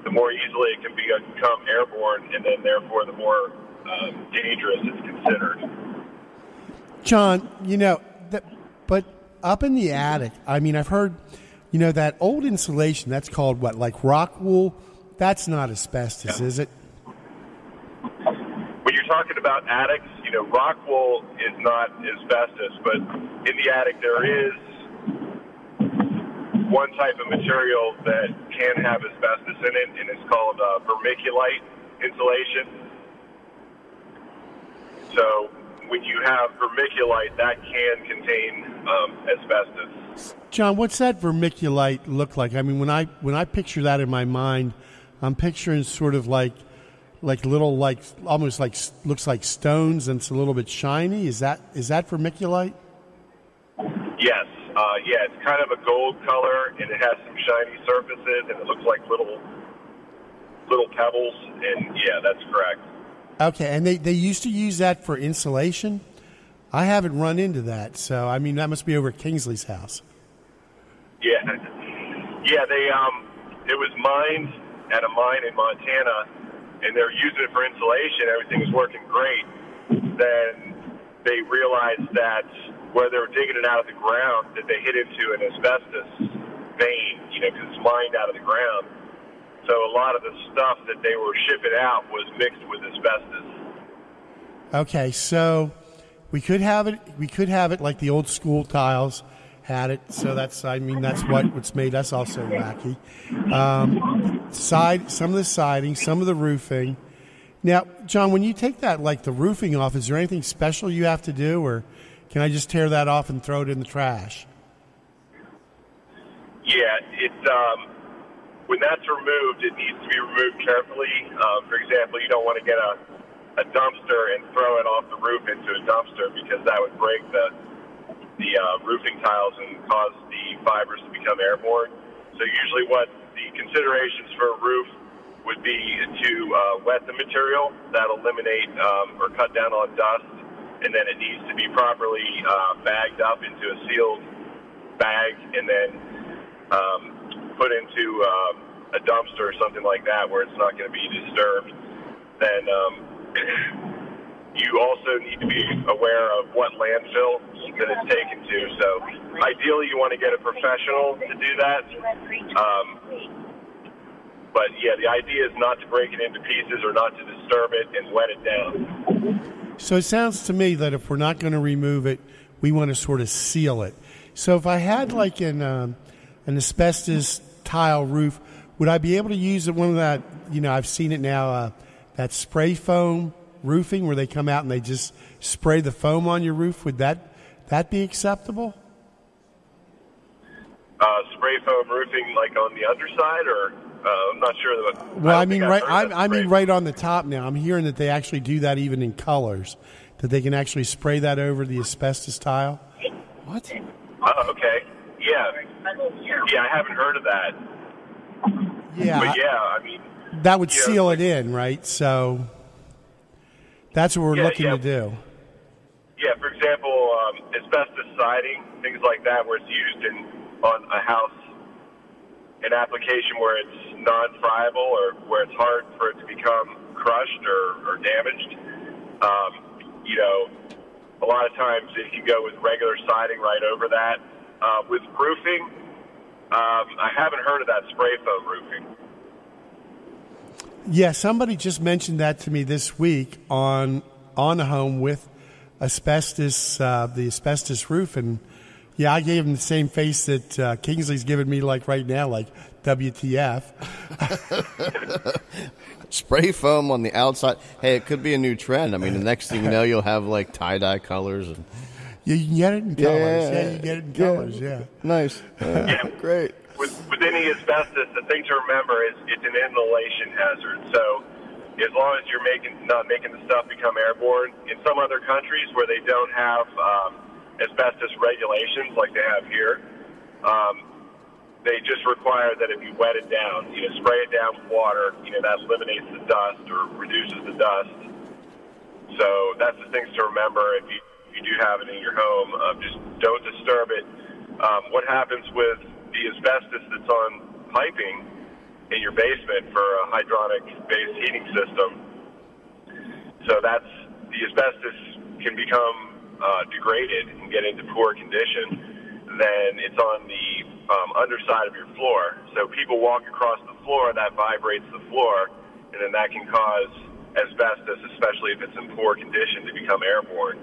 the more easily it can become airborne, and then therefore the more dangerous it's considered. John, but up in the attic, I mean, I've heard, that old insulation, that's called what, like rock wool? That's not asbestos, is it? When you're talking about attics, rock wool is not asbestos, but in the attic there is one type of material that can have asbestos in it, and it's called vermiculite insulation. So when you have vermiculite, that can contain asbestos. John, what's that vermiculite look like? I mean, when I picture that in my mind, I'm picturing sort of like little, almost like looks like stones, and it's a little bit shiny. Is that vermiculite? Yes. Yeah, it's kind of a gold color, and it has some shiny surfaces, and it looks like little pebbles. And yeah, that's correct. Okay, and they used to use that for insulation? I haven't run into that, so I mean that must be over at Kingsley's house. Yeah, it was mined at a mine in Montana, and they're using it for insulation. Everything was working great. Then they realized that where they were digging it out of the ground, that they hit into an asbestos vein, because it's mined out of the ground. So a lot of the stuff that they were shipping out was mixed with asbestos. Okay, so we could have it like the old school tiles had it. So that's what's made us also wacky. Some of the siding, some of the roofing. Now, John, when you take that, like the roofing off, is there anything special you have to do, or can I just tear that off and throw it in the trash? Yeah, when that's removed, it needs to be removed carefully. For example, you don't want to get a dumpster and throw it off the roof into a dumpster, because that would break the roofing tiles and cause the fibers to become airborne. So usually what the considerations for a roof would be to wet the material. That'll eliminate or cut down on dust, and then it needs to be properly bagged up into a sealed bag, and then put into a dumpster or something like that where it's not going to be disturbed. Then you also need to be aware of what landfill that it's taken to. So ideally you want to get a professional to do that. But yeah, the idea is not to break it into pieces or not to disturb it and wet it down. So it sounds to me that if we're not going to remove it, we want to sort of seal it. So if I had like an asbestos tile roof, would I be able to use one of that, I've seen it now, that spray foam roofing where they come out and they just spray the foam on your roof? Would that be acceptable? Spray foam roofing, like on the underside, or I'm not sure. Well, I mean right on the top now. I'm hearing that they actually do that even in colors, that they can actually spray that over the asbestos tile. What? Okay. Yeah, I haven't heard of that. Yeah. But yeah, I mean, that would seal it in, right? So that's what we're looking to do. Yeah, for example, asbestos siding, things like that, where it's used on a house an application where it's non-friable or where it's hard for it to become crushed or damaged. A lot of times it can go with regular siding right over that. With roofing, I haven't heard of that spray foam roofing. Yeah, somebody just mentioned that to me this week on a home with asbestos, the asbestos roof, and yeah, I gave him the same face that Kingsley's giving me, like right now, like WTF. Spray foam on the outside. Hey, it could be a new trend. I mean, the next thing you know, you'll have like tie-dye colors. And you can get it in colors. Yeah, you get it in colors. Yeah, nice. Great. With any asbestos, the thing to remember is it's an inhalation hazard. So as long as you're not making the stuff become airborne, in some other countries where they don't have asbestos regulations like they have here, they just require that if you wet it down, spray it down with water, that eliminates the dust or reduces the dust. So that's the things to remember if you do have it in your home. Just don't disturb it. What happens with the asbestos that's on piping in your basement for a hydronic-based heating system? So the asbestos can become degraded and get into poor condition. Then it's on the underside of your floor. So people walk across the floor, that vibrates the floor, and then that can cause asbestos, especially if it's in poor condition, to become airborne.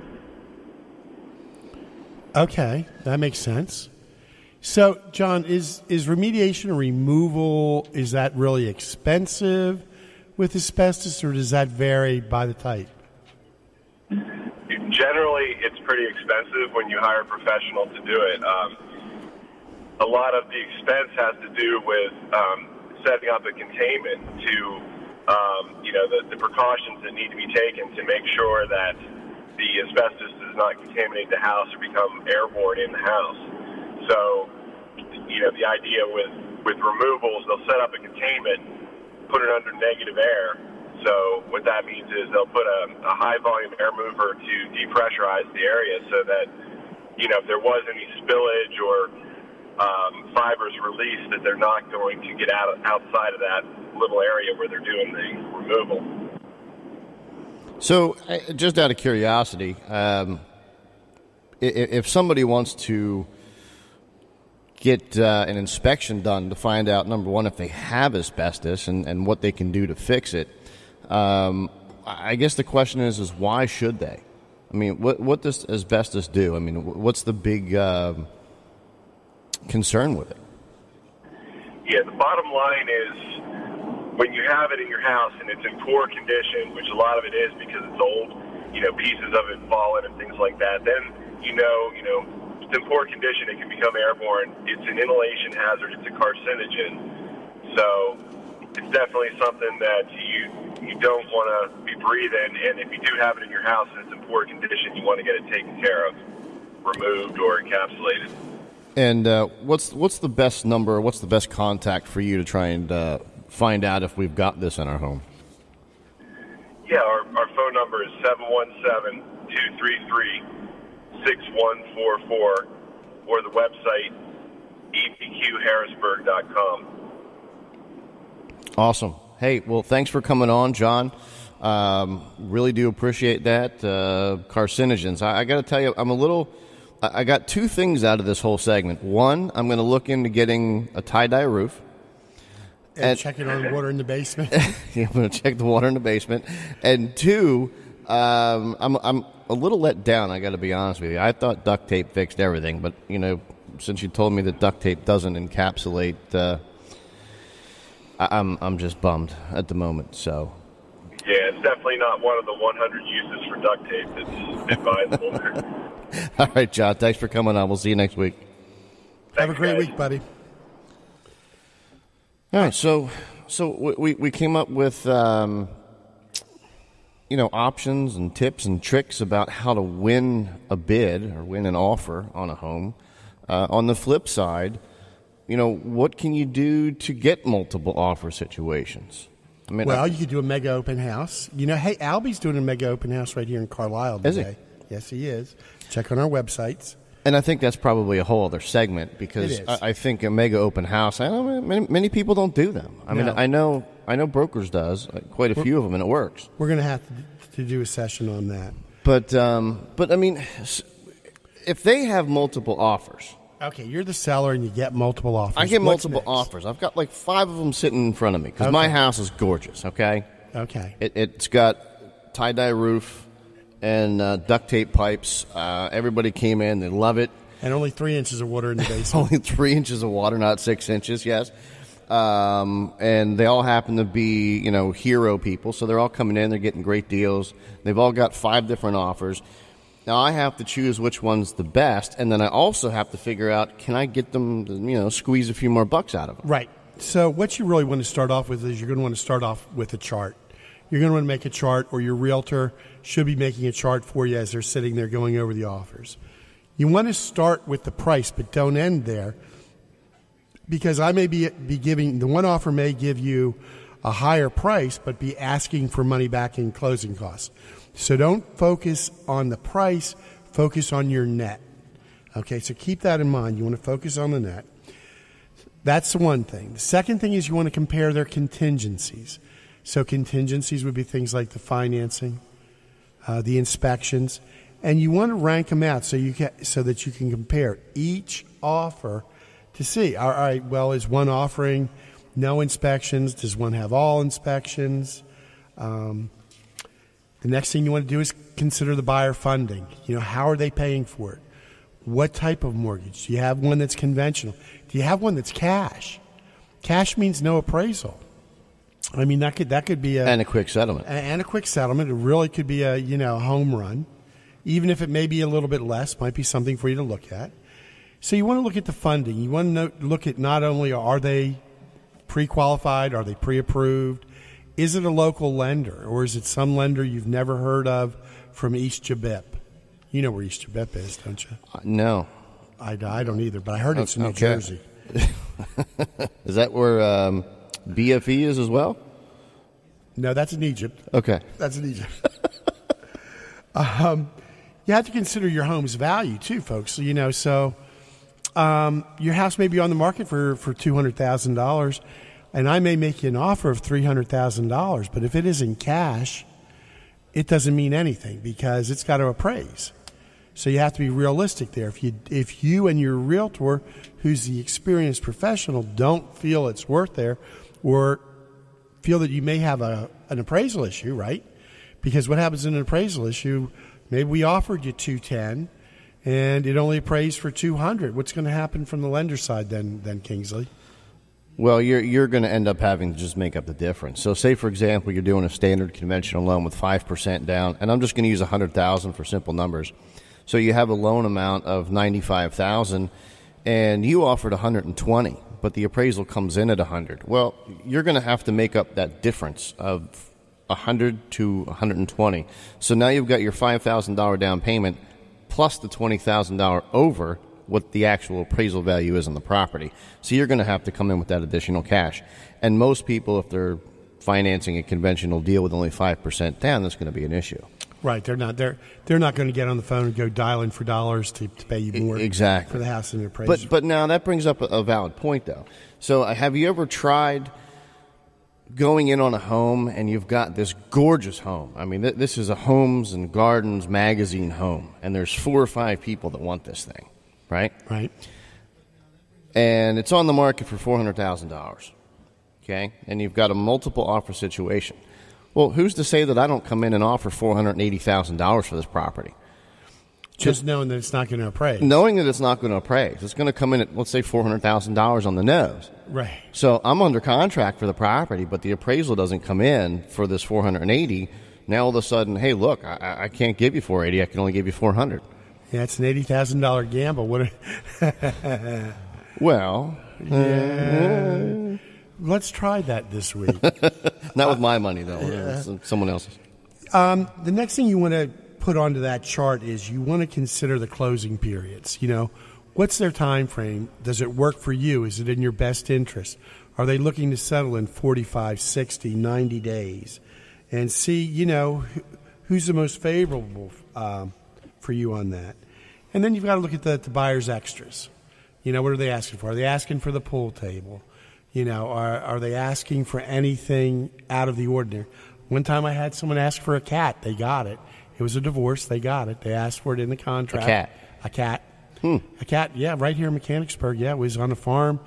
Okay, that makes sense. So, John, is remediation or removal, is that really expensive with asbestos, or does that vary by the type? Generally, it's pretty expensive when you hire a professional to do it. A lot of the expense has to do with setting up a containment to, the precautions that need to be taken to make sure that the asbestos does not contaminate the house or become airborne in the house. So, the idea with removals, they'll set up a containment, put it under negative air. So what that means is they'll put a high-volume air mover to depressurize the area so that, if there was any spillage or fibers released, that they're not going to get outside of that little area where they're doing the removal. So, just out of curiosity, if somebody wants to get an inspection done to find out, number one, if they have asbestos and what they can do to fix it, I guess the question is why should they? I mean, what does asbestos do? I mean, what's the big concern with it? Yeah, the bottom line is when you have it in your house and it's in poor condition, which a lot of it is because it's old, pieces of it fallen and things like that, then it's in poor condition, it can become airborne. It's an inhalation hazard. It's a carcinogen. So it's definitely something that you don't want to be breathing. And if you do have it in your house and it's in poor condition, you want to get it taken care of, removed or encapsulated. And what's the best number? What's the best contact for you to try and find out if we've got this in our home? Yeah, our phone number is 717-233-6144 or the website epqharrisburg.com. Awesome. Hey, well, thanks for coming on, John. Really do appreciate that. Carcinogens. I got to tell you, I got two things out of this whole segment. One, I'm going to look into getting a tie-dye roof. And checking on the water in the basement. Yeah, I'm going to check the water in the basement. And two, I'm a little let down, I got to be honest with you. I thought duct tape fixed everything, but, since you told me that duct tape doesn't encapsulate, I'm just bummed at the moment, so. Yeah, it's definitely not one of the 100 uses for duct tape that's advisable there. All right, John, thanks for coming on. We'll see you next week. Have a great week, buddy. All right, so we came up with options and tips and tricks about how to win a bid or win an offer on a home. On the flip side, what can you do to get multiple offer situations? I mean, you could do a mega open house. Hey, Albie's doing a mega open house right here in Carlisle today. Is he? Yes, he is. Check on our websites. And I think that's probably a whole other segment because It is. I think a mega open house, I know many people don't do them. I mean, I know Brokers does, quite a few of them, and it works. We're going to have to do a session on that. But I mean, if they have multiple offers. Okay, you're the seller and you get multiple offers. I get What's multiple next? offers. I've got like 5 of them sitting in front of me because Okay. my house is gorgeous, okay? Okay. It's got tie-dye roof and duct tape pipes. Everybody came in. They love it. And only 3 inches of water in the basement. Only 3 inches of water, not 6 inches, yes. And they all happen to be, hero people. So they're all coming in. They're getting great deals. They've all got 5 different offers. Now, I have to choose which one's the best. And then I also have to figure out, can I get them to, squeeze a few more bucks out of them? Right. So what you really want to start off with is you're going to want to start off with a chart. You're going to want to make a chart, or your realtor should be making a chart for you as they're sitting there going over the offers. You want to start with the price, but don't end there, because I may be giving, the one offer may give you a higher price, but be asking for money back in closing costs. So don't focus on the price, focus on your net. Okay, so keep that in mind. You want to focus on the net. That's the one thing. The second thing is you want to compare their contingencies. So contingencies would be things like the financing, the inspections, and you want to rank them out so that you can compare each offer to see. All right, well, is one offering no inspections? Does one have all inspections? The next thing you want to do is consider the buyer funding. How are they paying for it? What type of mortgage? Do you have one that's conventional? Do you have one that's cash? Cash means no appraisal. I mean, that could be And a quick settlement. And a quick settlement. It really could be a home run. Even if it may be a little bit less, might be something for you to look at. So you want to look at the funding. You want to look at not only are they pre-qualified, are they pre-approved, is it a local lender, or is it some lender you've never heard of from East Jabip? You know where East Jabip is, don't you? No. I don't either, but I heard it's in New Jersey. Is that where BFE is as well? No, that's in Egypt. Okay. That's in Egypt. You have to consider your home's value too, folks. So, your house may be on the market for $200,000, and I may make you an offer of $300,000. But if it isn't cash, it doesn't mean anything because it's got to appraise. So you have to be realistic there. If you and your realtor, who's the experienced professional, don't feel it's worth there, or feel that you may have an appraisal issue, right? Because what happens in an appraisal issue? Maybe we offered you $210, and it only appraised for $200. What's going to happen from the lender side then, Kingsley? Well, you're going to end up having to just make up the difference. So, say for example, you're doing a standard conventional loan with 5% down, and I'm just going to use $100,000 for simple numbers. So you have a loan amount of $95,000, and you offered $120, but the appraisal comes in at $100. Well, you're going to have to make up that difference of $100 to $120. So now you've got your $5,000 down payment plus the $20,000 over what the actual appraisal value is on the property. So you're going to have to come in with that additional cash. And most people, if they're financing a conventional deal with only 5% down, that's going to be an issue. Right. They're not going to get on the phone and go dialing for dollars to pay you more exactly for the house and the appraisal. But now that brings up a valid point, though. So have you ever tried going in on a home and you've got this gorgeous home? I mean, this is a Homes and Gardens magazine home, and there's 4 or 5 people that want this thing, right? Right. And it's on the market for $400,000, okay? And you've got a multiple offer situation. Well, who's to say that I don't come in and offer $480,000 for this property? Just knowing that it's not going to appraise. Knowing that it's not going to appraise. It's going to come in at, let's say, $400,000 on the nose. Right. So I'm under contract for the property, but the appraisal doesn't come in for this $480,000. Now all of a sudden, hey, look, I can't give you $480,000. I can only give you $400,000. Yeah, it's an $80,000 gamble. Well, yeah. Let's try that this week. Not with my money, though. Yeah. Someone else's. The next thing you want to put onto that chart is you want to consider the closing periods. What's their time frame? Does it work for you? Is it in your best interest? Are they looking to settle in 45, 60, 90 days? And see, who's the most favorable for you on that. And then you've got to look at the buyer's extras. You know, what are they asking for? Are they asking for the pool table? You know, are they asking for anything out of the ordinary? One time I had someone ask for a cat. They got it. It was a divorce. They got it. They asked for it in the contract. A cat. A cat, yeah, right here in Mechanicsburg. Yeah, it was on a farm,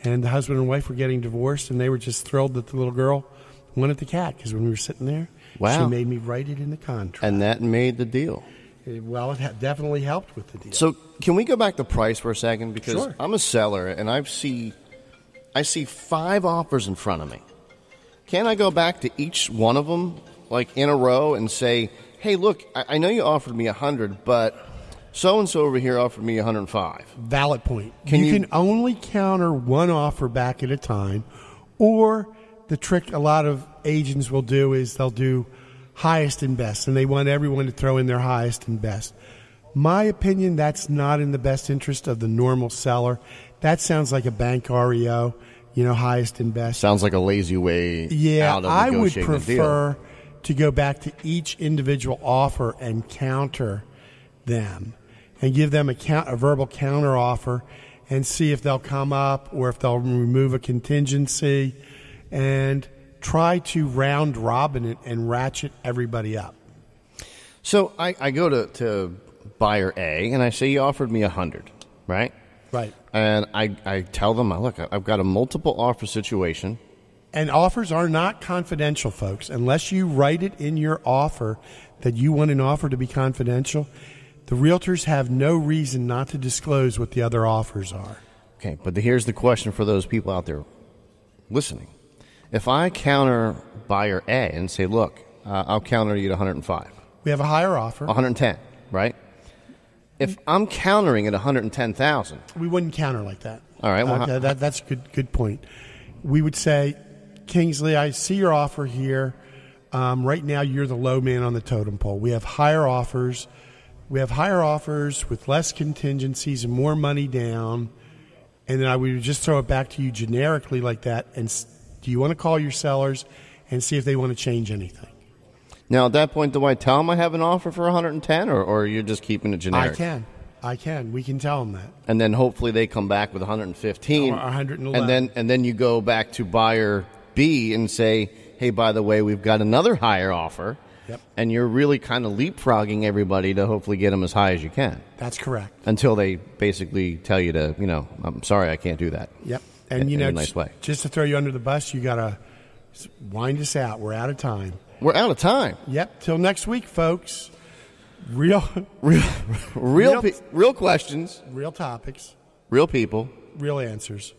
and the husband and wife were getting divorced, and they were just thrilled that the little girl wanted the cat, because when we were sitting there, she made me write it in the contract. And that made the deal. Well, it definitely helped with the deal. So can we go back to price for a second? Because Sure. I'm a seller, and I see 5 offers in front of me. Can I go back to each one of them, like in a row, and say, hey, look, I know you offered me 100, but so-and-so over here offered me 105. Valid point. You can only counter one offer back at a time, or the trick a lot of agents will do is they'll do highest and best, and they want everyone to throw in their highest and best. My opinion, that's not in the best interest of the normal seller. That sounds like a bank REO, you know, highest and best. Sounds like a lazy way out of I would negotiating the deal. prefer to go back to each individual offer and counter them and give them a verbal counter offer and see if they'll come up or if they'll remove a contingency, and try to round robin it and ratchet everybody up. So I go to buyer A, and I say, you offered me 100, right? Right. And I tell them, look, I've got a multiple offer situation. And offers are not confidential, folks. Unless you write it in your offer that you want an offer to be confidential, the realtors have no reason not to disclose what the other offers are. Okay, but here's the question for those people out there listening. If I counter buyer A and say, look, I'll counter you to 105. We have a higher offer. 110, right? If I'm countering at 110,000. We wouldn't counter like that. All right. Well, okay, that's a good point. We would say, Kingsley, I see your offer here. Right now, you're the low man on the totem pole. We have higher offers. We have higher offers with less contingencies and more money down. And then I would just throw it back to you generically like that. And do you want to call your sellers and see if they want to change anything? Now, at that point, do I tell them I have an offer for 110, or you're just keeping it generic? I can. We can tell them that. And then hopefully they come back with 115. Or 111. And then you go back to buyer B and say, hey, by the way, we've got another higher offer. Yep. And you're really kind of leapfrogging everybody to hopefully get them as high as you can. That's correct. Until they basically tell you to, I'm sorry, I can't do that. Yep. And, in a nice way. Just to throw you under the bus, you got to wind us out. We're out of time. We're out of time. Yep. Till next week, folks. Real questions. Real topics. Real people. Real answers.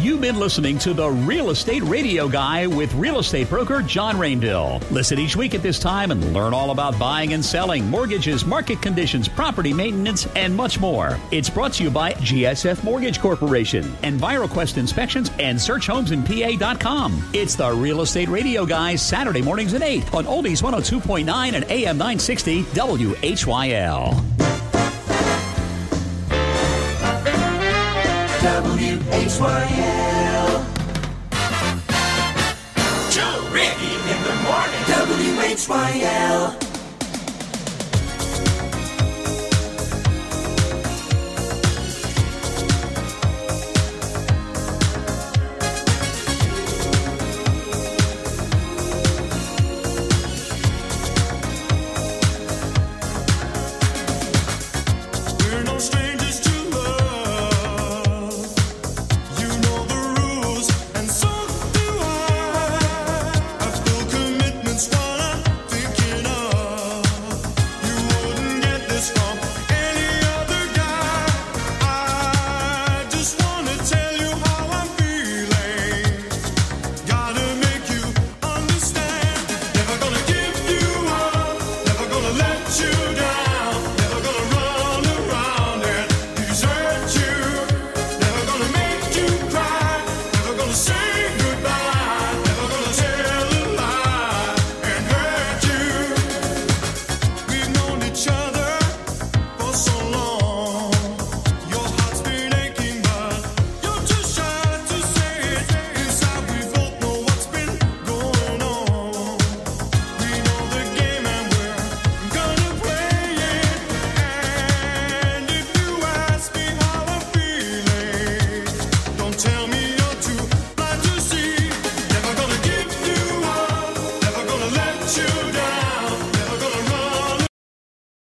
You've been listening to the Real Estate Radio Guy with real estate broker John Rainville. Listen each week at this time and learn all about buying and selling, mortgages, market conditions, property maintenance, and much more. It's brought to you by GSF Mortgage Corporation, EnviroQuest Inspections, and SearchHomesInPA.com. It's the Real Estate Radio Guy, Saturday mornings at 8 on Oldies 102.9 and AM 960 WHYL. WHYL. Joe Ricky in the morning. WHYL.